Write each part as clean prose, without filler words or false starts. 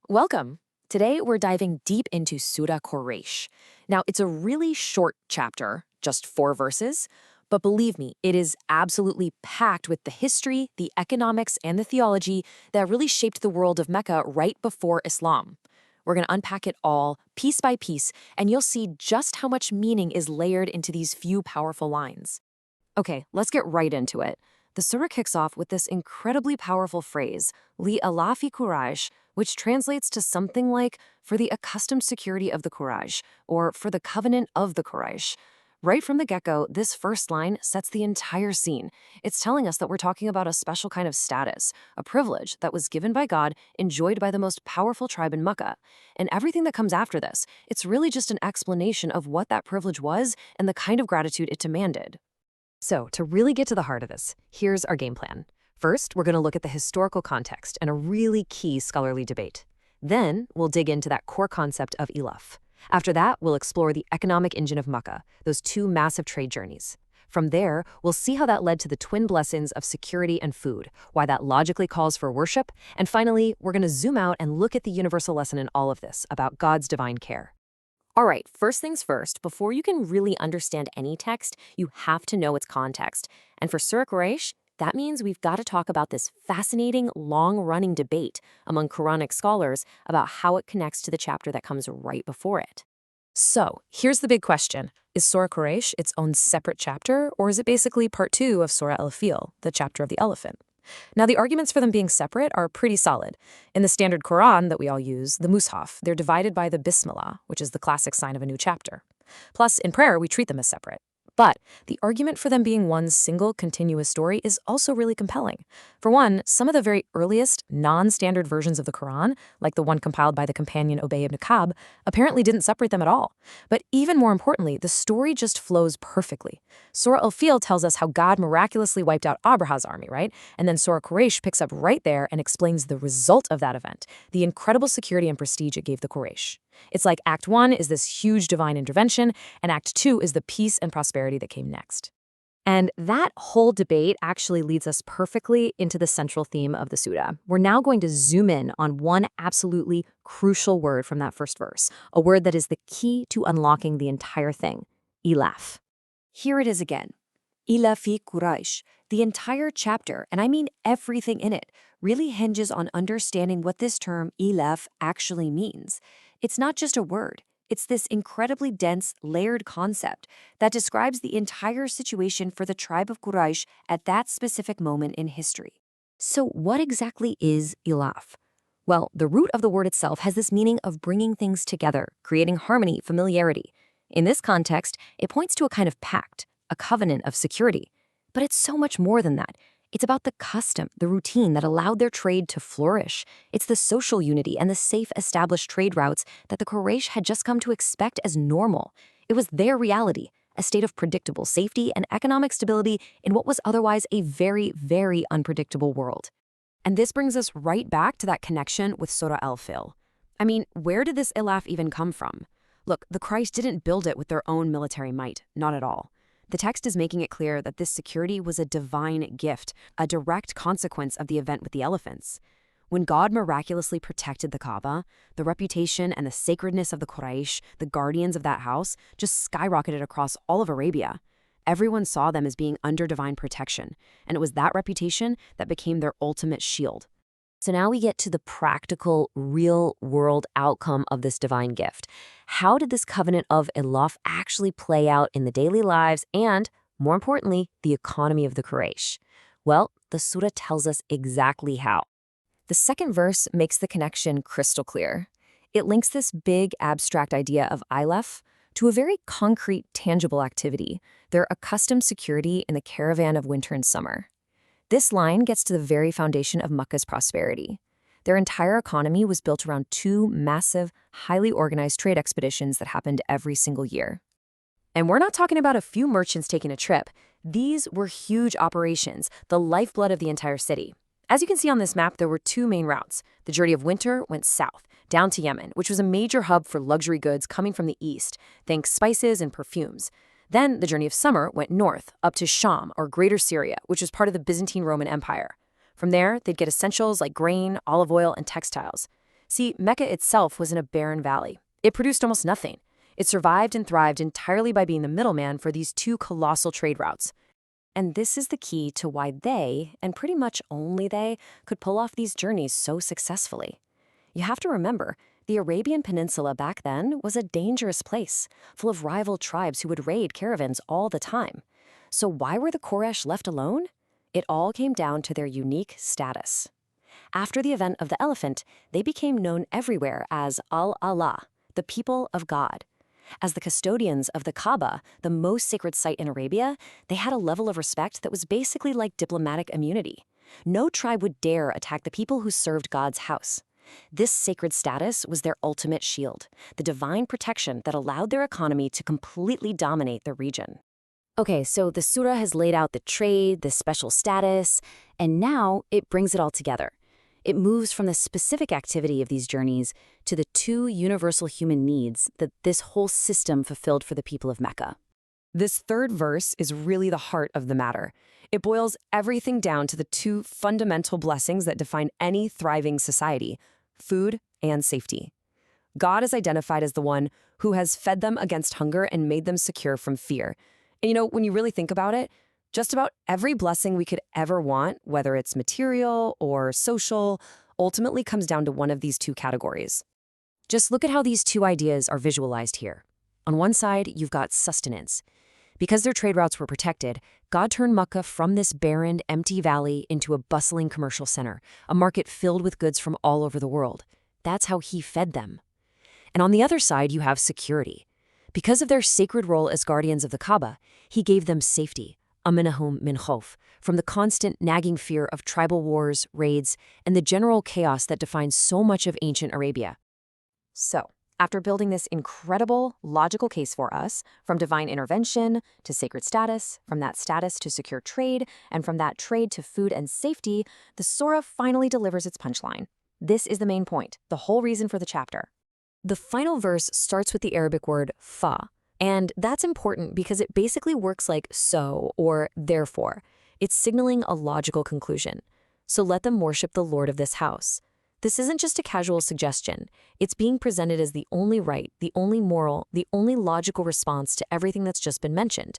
Welcome. Today we're diving deep into Surah Quraysh. Now, it's a really short chapter, just 4 verses, but believe me, it is absolutely packed with the history, the economics, and the theology that really shaped the world of Mecca right before Islam. We're going to unpack it all, piece by piece, and you'll see just how much meaning is layered into these few powerful lines. Okay, let's get right into it. The surah kicks off with this incredibly powerful phrase, Li alafi Quraysh, which translates to something like, for the accustomed security of the Quraysh, or for the covenant of the Quraysh. Right from the get-go, this first line sets the entire scene. It's telling us that we're talking about a special kind of status, a privilege that was given by God, enjoyed by the most powerful tribe in Mecca. And everything that comes after this, it's really just an explanation of what that privilege was and the kind of gratitude it demanded. So, to really get to the heart of this, here's our game plan. First, we're going to look at the historical context and a really key scholarly debate. Then, we'll dig into that core concept of ilaf. After that, we'll explore the economic engine of Makkah, those two massive trade journeys. From there, we'll see how that led to the twin blessings of security and food, why that logically calls for worship, and finally, we're going to zoom out and look at the universal lesson in all of this about God's divine care. All right, first things first, before you can really understand any text, you have to know its context. And for Surah Quraysh, that means we've got to talk about this fascinating, long-running debate among Quranic scholars about how it connects to the chapter that comes right before it. So, here's the big question. Is Surah Quraysh its own separate chapter, or is it basically part 2 of Surah Al-Fil, the chapter of the elephant? Now, the arguments for them being separate are pretty solid. In the standard Qur'an that we all use, the Mushaf, they're divided by the Bismillah, which is the classic sign of a new chapter. Plus, in prayer, we treat them as separate. But the argument for them being one single continuous story is also really compelling. For one, some of the very earliest non-standard versions of the Quran, like the one compiled by the companion Ubay ibn Ka'b, apparently didn't separate them at all. But even more importantly, the story just flows perfectly. Surah Al-Fil tells us how God miraculously wiped out Abraha's army, right? And then Surah Quraysh picks up right there and explains the result of that event, the incredible security and prestige it gave the Quraysh. It's like Act 1 is this huge divine intervention, and Act 2 is the peace and prosperity that came next. And that whole debate actually leads us perfectly into the central theme of the surah. We're now going to zoom in on one absolutely crucial word from that first verse, a word that is the key to unlocking the entire thing, ilaf. Here it is again. Ilafi Quraysh. The entire chapter, and I mean everything in it, really hinges on understanding what this term ilaf actually means. It's not just a word. It's this incredibly dense, layered concept that describes the entire situation for the tribe of Quraysh at that specific moment in history. So what exactly is ilaf? Well, the root of the word itself has this meaning of bringing things together, creating harmony, familiarity. In this context, it points to a kind of pact, a covenant of security. But it's so much more than that. It's about the custom, the routine that allowed their trade to flourish. It's the social unity and the safe established trade routes that the Quraysh had just come to expect as normal. It was their reality, a state of predictable safety and economic stability in what was otherwise a very, very unpredictable world. And this brings us right back to that connection with Surah Al-Fil. I mean, where did this ilaf even come from? Look, the Quraysh didn't build it with their own military might, not at all. The text is making it clear that this security was a divine gift, a direct consequence of the event with the elephants. When God miraculously protected the Kaaba, the reputation and the sacredness of the Quraysh, the guardians of that house, just skyrocketed across all of Arabia. Everyone saw them as being under divine protection, and it was that reputation that became their ultimate shield. So now we get to the practical, real-world outcome of this divine gift. How did this covenant of ilaf actually play out in the daily lives and, more importantly, the economy of the Quraysh? Well, the surah tells us exactly how. The second verse makes the connection crystal clear. It links this big, abstract idea of ilaf to a very concrete, tangible activity, their accustomed security in the caravan of winter and summer. This line gets to the very foundation of Makkah's prosperity. Their entire economy was built around 2 massive, highly organized trade expeditions that happened every single year. And we're not talking about a few merchants taking a trip. These were huge operations, the lifeblood of the entire city. As you can see on this map, there were 2 main routes. The journey of winter went south, down to Yemen, which was a major hub for luxury goods coming from the east, think spices and perfumes. Then the journey of summer went north, up to Sham, or Greater Syria, which was part of the Byzantine Roman Empire. From there, they'd get essentials like grain, olive oil, and textiles. See, Mecca itself was in a barren valley. It produced almost nothing. It survived and thrived entirely by being the middleman for these two colossal trade routes. And this is the key to why they, and pretty much only they, could pull off these journeys so successfully. You have to remember, the Arabian Peninsula back then was a dangerous place, full of rival tribes who would raid caravans all the time. So why were the Quraysh left alone? It all came down to their unique status. After the event of the elephant, they became known everywhere as Al-Allah, the people of God. As the custodians of the Kaaba, the most sacred site in Arabia, they had a level of respect that was basically like diplomatic immunity. No tribe would dare attack the people who served God's house. This sacred status was their ultimate shield, the divine protection that allowed their economy to completely dominate the region. Okay, so the surah has laid out the trade, the special status, and now it brings it all together. It moves from the specific activity of these journeys to the two universal human needs that this whole system fulfilled for the people of Mecca. This third verse is really the heart of the matter. It boils everything down to the two fundamental blessings that define any thriving society: food and safety. God is identified as the one who has fed them against hunger and made them secure from fear. And when you really think about it, just about every blessing we could ever want, whether it's material or social, ultimately comes down to one of these two categories. Just look at how these two ideas are visualized here. On one side, you've got sustenance. Because their trade routes were protected, God turned Mecca from this barren, empty valley into a bustling commercial center, a market filled with goods from all over the world. That's how he fed them. And on the other side, you have security. Because of their sacred role as guardians of the Kaaba, he gave them safety, aminahum min khawf, from the constant nagging fear of tribal wars, raids, and the general chaos that defines so much of ancient Arabia. So, after building this incredible, logical case for us, from divine intervention to sacred status, from that status to secure trade, and from that trade to food and safety, the surah finally delivers its punchline. This is the main point, the whole reason for the chapter. The final verse starts with the Arabic word fa, and that's important because it basically works like so or therefore. It's signaling a logical conclusion. So let them worship the Lord of this house. This isn't just a casual suggestion. It's being presented as the only right, the only moral, the only logical response to everything that's just been mentioned.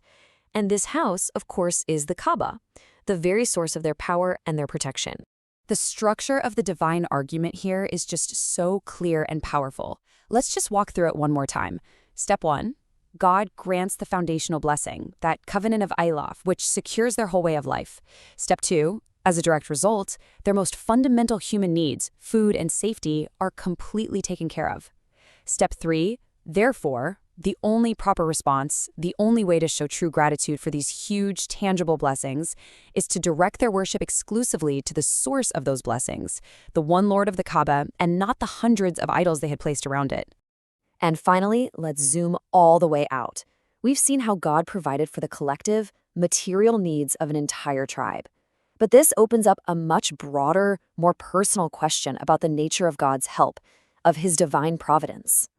And this house, of course, is the Kaaba, the very source of their power and their protection. The structure of the divine argument here is just so clear and powerful. Let's just walk through it one more time. Step 1. God grants the foundational blessing, that covenant of Ilaf, which secures their whole way of life. Step 2. As a direct result, their most fundamental human needs, food and safety, are completely taken care of. Step 3. Therefore, the only proper response, the only way to show true gratitude for these huge, tangible blessings, is to direct their worship exclusively to the source of those blessings, the one Lord of the Kaaba, and not the hundreds of idols they had placed around it. And finally, let's zoom all the way out. We've seen how God provided for the collective, material needs of an entire tribe. But this opens up a much broader, more personal question about the nature of God's help, of his divine providence.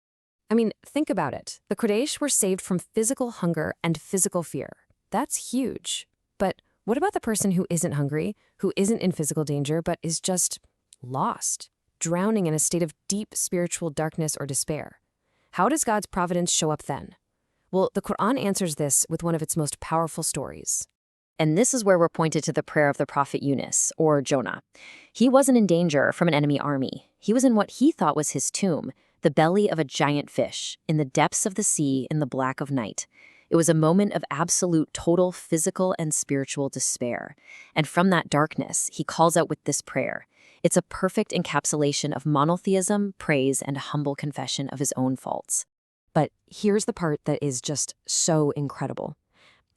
I mean, think about it. The Quraysh were saved from physical hunger and physical fear. That's huge. But what about the person who isn't hungry, who isn't in physical danger, but is just lost, drowning in a state of deep spiritual darkness or despair? How does God's providence show up then? Well, the Qur'an answers this with one of its most powerful stories. And this is where we're pointed to the prayer of the prophet Yunus, or Jonah. He wasn't in danger from an enemy army. He was in what he thought was his tomb, the belly of a giant fish, in the depths of the sea in the black of night. It was a moment of absolute total physical and spiritual despair. And from that darkness, he calls out with this prayer. It's a perfect encapsulation of monotheism, praise, and humble confession of his own faults. But here's the part that is just so incredible.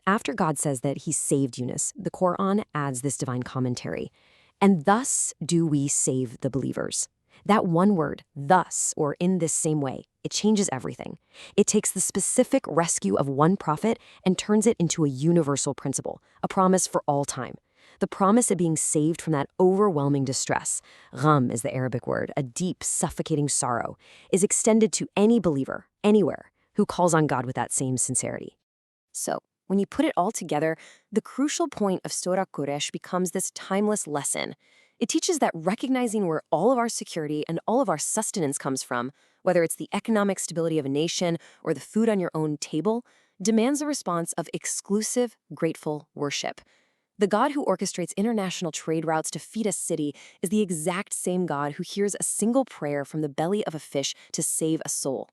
After God says that he saved Yunus, the Qur'an adds this divine commentary. And thus do we save the believers. That one word, thus, or in this same way, it changes everything. It takes the specific rescue of one prophet and turns it into a universal principle, a promise for all time. The promise of being saved from that overwhelming distress, gham is the Arabic word, a deep, suffocating sorrow, is extended to any believer, anywhere, who calls on God with that same sincerity. So, when you put it all together, the crucial point of Surah Quraysh becomes this timeless lesson. It teaches that recognizing where all of our security and all of our sustenance comes from, whether it's the economic stability of a nation or the food on your own table, demands a response of exclusive, grateful worship. The God who orchestrates international trade routes to feed a city is the exact same God who hears a single prayer from the belly of a fish to save a soul.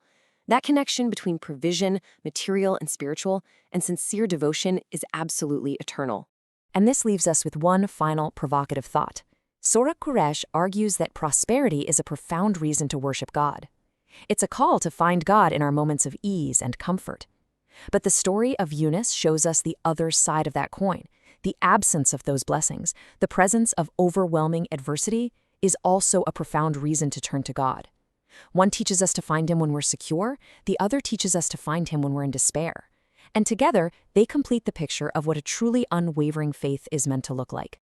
That connection between provision, material and spiritual, and sincere devotion is absolutely eternal. And this leaves us with one final provocative thought. Surah Quraysh argues that prosperity is a profound reason to worship God. It's a call to find God in our moments of ease and comfort. But the story of Yunus shows us the other side of that coin. The absence of those blessings, the presence of overwhelming adversity, is also a profound reason to turn to God. One teaches us to find Him when we're secure, the other teaches us to find Him when we're in despair. And together, they complete the picture of what a truly unwavering faith is meant to look like.